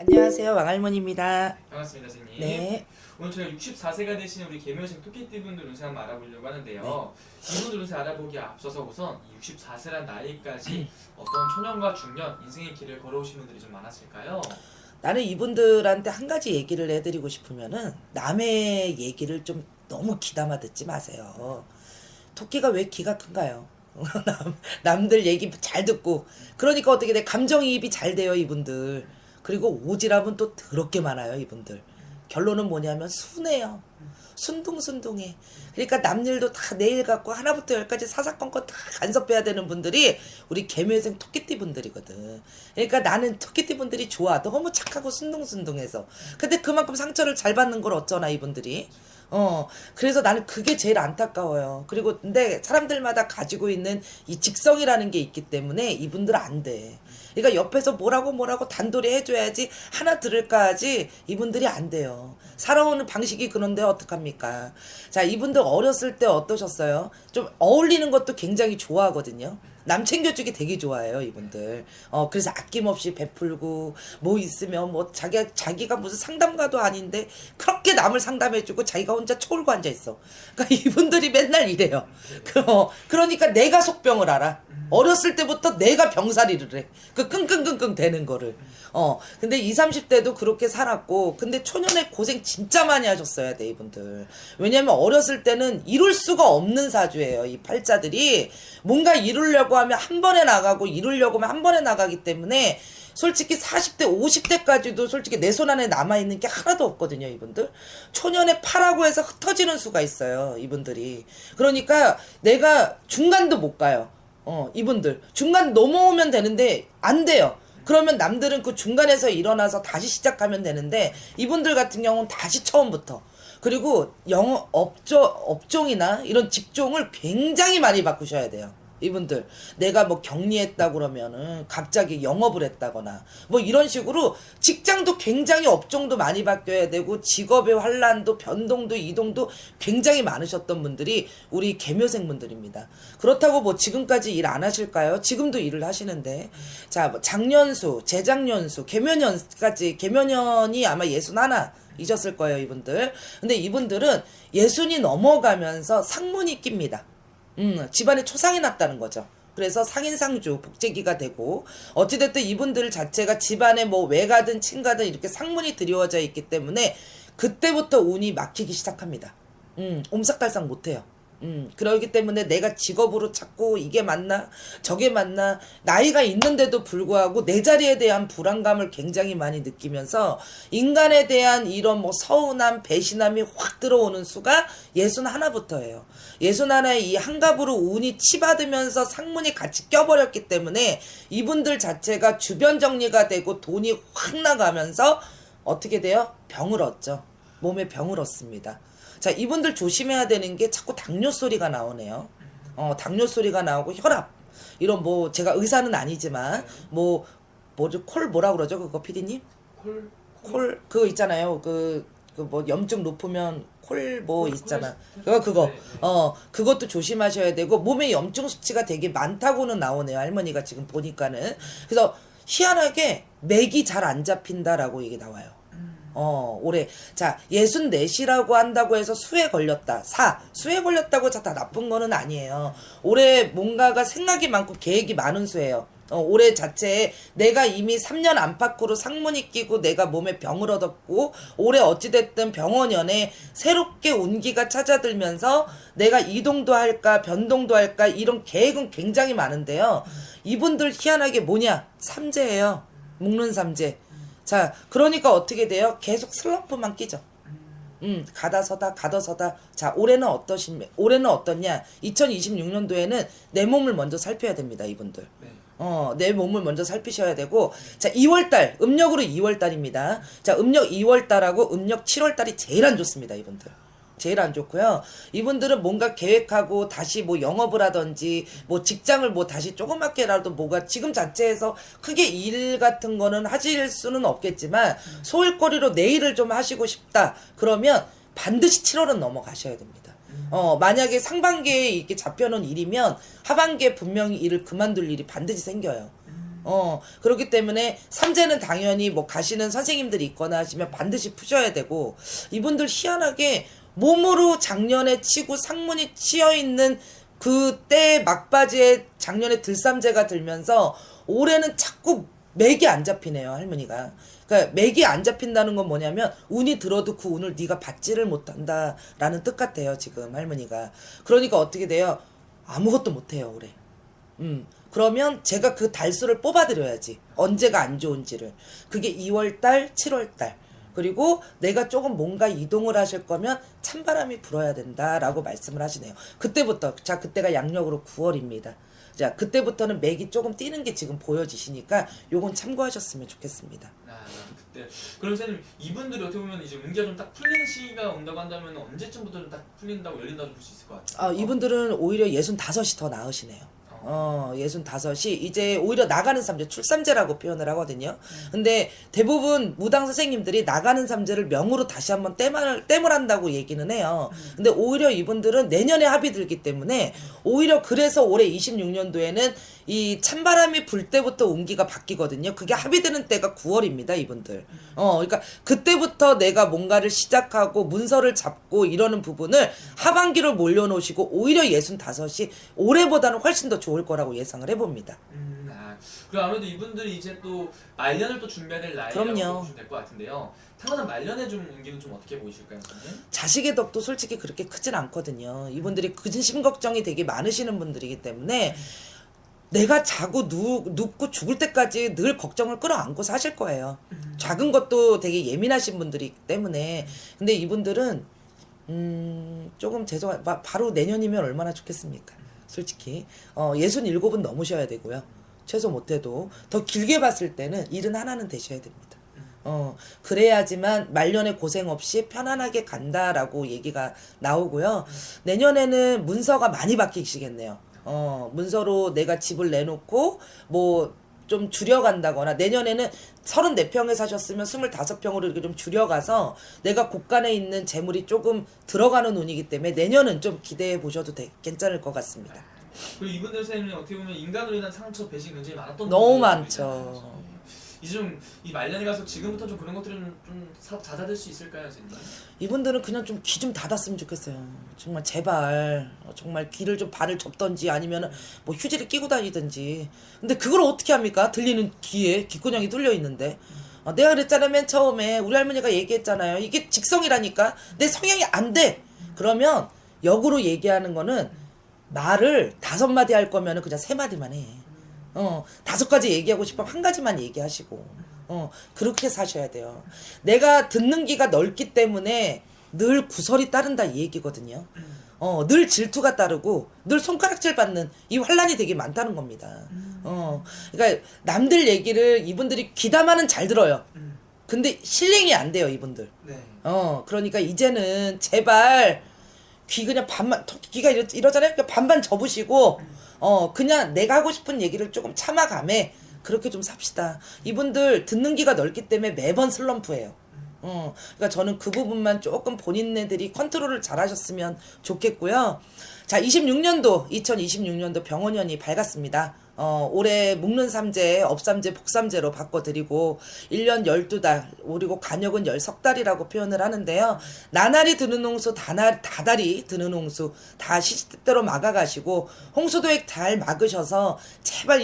안녕하세요. 왕할머니입니다. 반갑습니다, 선생님. 네. 오늘 저희가 64세가 되신 우리 개묘생 토끼띠분들 운세 한번 알아보려고 하는데요. 이분들 운세 알아보기에 앞서서 우선 이 64세란 나이까지 어떤 초년과 중년, 인생의 길을 걸어오신 분들이 좀 많았을까요? 나는 이분들한테 한 가지 얘기를 해드리고 싶으면은 남의 얘기를 좀 너무 귀담아 듣지 마세요. 토끼가 왜 귀가 큰가요? 남들 얘기 잘 듣고 그러니까 어떻게 돼? 감정이입이 잘 돼요, 이분들. 그리고 오지랖은 또 더럽게 많아요, 이분들. 결론은 뭐냐면 순해요. 순둥순둥해. 그러니까 남일도 다 내일 갖고 하나부터 열까지 사사건건 다 간섭해야 되는 분들이 우리 개묘생 토끼띠 분들이거든. 그러니까 나는 토끼띠 분들이 좋아. 너무 착하고 순둥순둥해서. 근데 그만큼 상처를 잘 받는 걸 어쩌나 이분들이. 그래서 나는 그게 제일 안타까워요. 그리고 근데 사람들마다 가지고 있는 이 직성이라는 게 있기 때문에 이분들 안 돼. 그러니까 옆에서 뭐라고 단돌이 해줘야지 하나 들을까 하지 이분들이 안 돼요. 살아오는 방식이 그런데 어떡합니까? 자, 이분들 어렸을 때 어떠셨어요? 좀 어울리는 것도 굉장히 좋아하거든요. 남 챙겨주기 되게 좋아해요, 이분들. 그래서 아낌없이 베풀고, 뭐 있으면, 뭐, 자기가 무슨 상담가도 아닌데, 그렇게 남을 상담해주고, 자기가 혼자 초울고 앉아있어. 그러니까 이분들이 맨날 이래요. 그러니까 내가 속병을 알아. 어렸을 때부터 내가 병살이를 해. 그 끙끙끙끙 대는 거를. 근데 20, 30대도 그렇게 살았고, 근데 초년에 고생 진짜 많이 하셨어야 돼, 이분들. 왜냐면 어렸을 때는 이룰 수가 없는 사주예요, 이 팔자들이. 뭔가 이루려고 하면 한 번에 나가고, 이루려고 하면 한 번에 나가기 때문에, 솔직히 40대, 50대까지도 솔직히 내 손 안에 남아있는 게 하나도 없거든요, 이분들. 초년에 파라고 해서 흩어지는 수가 있어요, 이분들이. 그러니까 내가 중간도 못 가요. 이분들. 중간 넘어오면 되는데, 안 돼요. 그러면 남들은 그 중간에서 일어나서 다시 시작하면 되는데, 이분들 같은 경우는 다시 처음부터. 그리고 업종이나 이런 직종을 굉장히 많이 바꾸셔야 돼요. 이분들. 내가 뭐 격리했다 그러면은 갑자기 영업을 했다거나 뭐 이런 식으로 직장도 굉장히 업종도 많이 바뀌어야 되고 직업의 환란도 변동도 이동도 굉장히 많으셨던 분들이 우리 개묘생 분들입니다. 그렇다고 뭐 지금까지 일 안 하실까요? 지금도 일을 하시는데. 자, 뭐 작년수, 재작년수, 개묘년까지 개묘년이 아마 61 이셨을 거예요, 이분들. 근데 이분들은 60이 넘어가면서 상문이 낍니다. 집안에 초상이 났다는 거죠. 그래서 상인상주 복제기가 되고 어찌됐든 이분들 자체가 집안에 뭐 외가든 친가든 이렇게 상문이 드리워져 있기 때문에 그때부터 운이 막히기 시작합니다. 옴삭달싹 못해요. 그러기 때문에 내가 직업으로 찾고 이게 맞나 저게 맞나 나이가 있는데도 불구하고 내 자리에 대한 불안감을 굉장히 많이 느끼면서 인간에 대한 이런 뭐 서운함 배신함이 확 들어오는 수가 61부터예요. 61에 이 한갑으로 운이 치받으면서 상문이 같이 껴버렸기 때문에 이분들 자체가 주변 정리가 되고 돈이 확 나가면서 어떻게 돼요? 병을 얻죠. 몸에 병을 얻습니다. 자, 이분들 조심해야 되는 게 자꾸 당뇨 소리가 나오네요. 당뇨 소리가 나오고 혈압. 이런 뭐 제가 의사는 아니지만 뭐죠? 콜 뭐라 그러죠? 그거 피디님? 콜 그거 있잖아요. 그 뭐 염증 높으면 콜 뭐 있잖아. 그거 그것도 조심하셔야 되고 몸에 염증 수치가 되게 많다고는 나오네요. 할머니가 지금 보니까는. 그래서 희한하게 맥이 잘 안 잡힌다라고 이게 나와요. 올해. 자, 64시라고 한다고 해서 수에 걸렸다. 수에 걸렸다고 다 나쁜 거는 아니에요. 올해 뭔가가 생각이 많고 계획이 많은 수예요. 올해 자체에 내가 이미 3년 안팎으로 상문이 끼고 내가 몸에 병을 얻었고 올해 어찌됐든 병원연에 새롭게 운기가 찾아들면서 내가 이동도 할까 변동도 할까 이런 계획은 굉장히 많은데요. 이분들 희한하게 뭐냐? 삼재예요. 묶는 삼재. 자, 그러니까 어떻게 돼요? 계속 슬럼프만 끼죠. 가다 서다. 자, 올해는 어떻냐? 2026년도에는 내 몸을 먼저 살펴야 됩니다, 이분들. 네. 내 몸을 먼저 살피셔야 되고, 자, 2월달, 음력으로 2월달입니다. 자, 음력 2월달하고 음력 7월달이 제일 안 좋습니다, 이분들. 제일 안 좋고요. 이분들은 뭔가 계획하고 다시 뭐 영업을 하든지 뭐 직장을 뭐 다시 조그맣게라도 뭐가 지금 자체에서 크게 일 같은 거는 하실 수는 없겠지만 소일거리로 내 일을 좀 하시고 싶다. 그러면 반드시 7월은 넘어가셔야 됩니다. 만약에 상반기에 이렇게 잡혀놓은 일이면 하반기에 분명히 일을 그만둘 일이 반드시 생겨요. 그렇기 때문에 삼재는 당연히 뭐 가시는 선생님들이 있거나 하시면 반드시 푸셔야 되고, 이분들 희한하게 몸으로 작년에 치고 상문이 치여 있는 그때 막바지에 작년에 들삼재가 들면서 올해는 자꾸 맥이 안 잡히네요, 할머니가. 그러니까 맥이 안 잡힌다는 건 뭐냐면 운이 들어도 그 운을 네가 받지를 못한다라는 뜻 같아요, 지금 할머니가. 그러니까 어떻게 돼요? 아무것도 못해요, 올해. 그러면 제가 그 달수를 뽑아드려야지. 언제가 안 좋은지를. 그게 2월달, 7월달. 그리고 내가 조금 뭔가 이동을 하실 거면 찬바람이 불어야 된다라고 말씀을 하시네요. 그때부터, 자, 그때가 양력으로 9월입니다. 자, 그때부터는 맥이 조금 뛰는 게 지금 보여지시니까 요건 참고하셨으면 좋겠습니다. 그때. 그럼 선생님, 이분들이 어떻게 보면 이제 운기가 좀 딱 풀리는 시기가 온다고 한다면 언제쯤부터 좀 딱 풀린다고 열린다고 볼 수 있을 것 같아요? 이분들은 오히려 65이 더 나으시네요. 65이 이제 오히려 나가는 삼재, 출삼재라고 표현을 하거든요. 근데 대부분 무당 선생님들이 나가는 삼재를 명으로 다시 한번 땜을 한다고 얘기는 해요. 근데 오히려 이분들은 내년에 합이 들기 때문에 오히려 그래서 올해 26년도에는 이 찬바람이 불 때부터 운기가 바뀌거든요. 그게 합이 되는 때가 9월입니다, 이분들. 그러니까 그때부터 내가 뭔가를 시작하고 문서를 잡고 이러는 부분을 하반기로 몰려놓으시고 오히려 65이 올해보다는 훨씬 더 좋을 거라고 예상을 해봅니다. 그리고 아무래도 이분들이 이제 또 말년을 또 준비해야 될 나이라고 그럼요. 보시면 될 것 같은데요. 타고난 말년에 좀 운기는 좀 어떻게 보이실까요, 선생님? 자식의 덕도 솔직히 그렇게 크진 않거든요. 이분들이 근심 걱정이 되게 많으시는 분들이기 때문에 내가 자고 눕고 죽을 때까지 늘 걱정을 끌어안고 사실 거예요. 작은 것도 되게 예민하신 분들이기 때문에. 근데 이분들은 조금 바로 내년이면 얼마나 좋겠습니까? 솔직히 67은 넘으셔야 되고요. 최소 못해도 더 길게 봤을 때는 71은 되셔야 됩니다. 그래야지만 말년에 고생 없이 편안하게 간다라고 얘기가 나오고요. 내년에는 문서가 많이 바뀌시겠네요. 문서로 내가 집을 내놓고 뭐 좀 줄여간다거나, 내년에는 34평에 사셨으면 25평으로 이렇게 좀 줄여가서 내가 곳간에 있는 재물이 조금 들어가는 운이기 때문에 내년은 좀 기대해 보셔도 괜찮을 것 같습니다. 그리고 이분들 선생님은 어떻게 보면 인간으로 인한 상처, 배신 굉장히 많았던 너무 분들이잖아요. 많죠. 이제 좀 이 말년에 가서 지금부터 좀 그런 것들은 좀 잦아들 수 있을까요, 선생님? 이분들은 그냥 좀 귀 좀 닫았으면 좋겠어요. 정말 제발 정말 귀를 좀 발을 접던지 아니면은 뭐 휴지를 끼고 다니든지. 근데 그걸 어떻게 합니까? 들리는 귀에 귓구녕이 뚫려 있는데. 내가 그랬잖아요, 맨 처음에 우리 할머니가 얘기했잖아요. 이게 직성이라니까. 내 성향이 안 돼. 그러면 역으로 얘기하는 거는 말을 5마디 할 거면은 그냥 3마디만 해. 5가지 얘기하고 싶으면 1가지만 얘기하시고. 그렇게 사셔야 돼요. 내가 듣는 귀가 넓기 때문에 늘 구설이 따른다 이 얘기거든요. 늘 질투가 따르고 늘 손가락질 받는 이 환란이 되게 많다는 겁니다. 그러니까 남들 얘기를 이분들이 귀담아는 잘 들어요. 근데 실행이 안 돼요, 이분들. 네. 그러니까 이제는 제발 귀 그냥 반만, 귀가 이러잖아요. 그러니까 반반 접으시고 그냥 내가 하고 싶은 얘기를 조금 참아가매. 그렇게 좀 삽시다. 이분들 듣는 귀가 넓기 때문에 매번 슬럼프예요. 그러니까 저는 그 부분만 조금 본인네들이 컨트롤을 잘 하셨으면 좋겠고요. 자, 2026년도 병원년이 밝았습니다. 올해 묵는 삼재, 업삼재, 복삼재로 바꿔드리고 1년 12달, 그리고 간역은 13달이라고 표현을 하는데요. 나날이 드는 홍수, 다달이 드는 홍수 다 시시때때로 막아가시고 홍수도액 잘 막으셔서 제발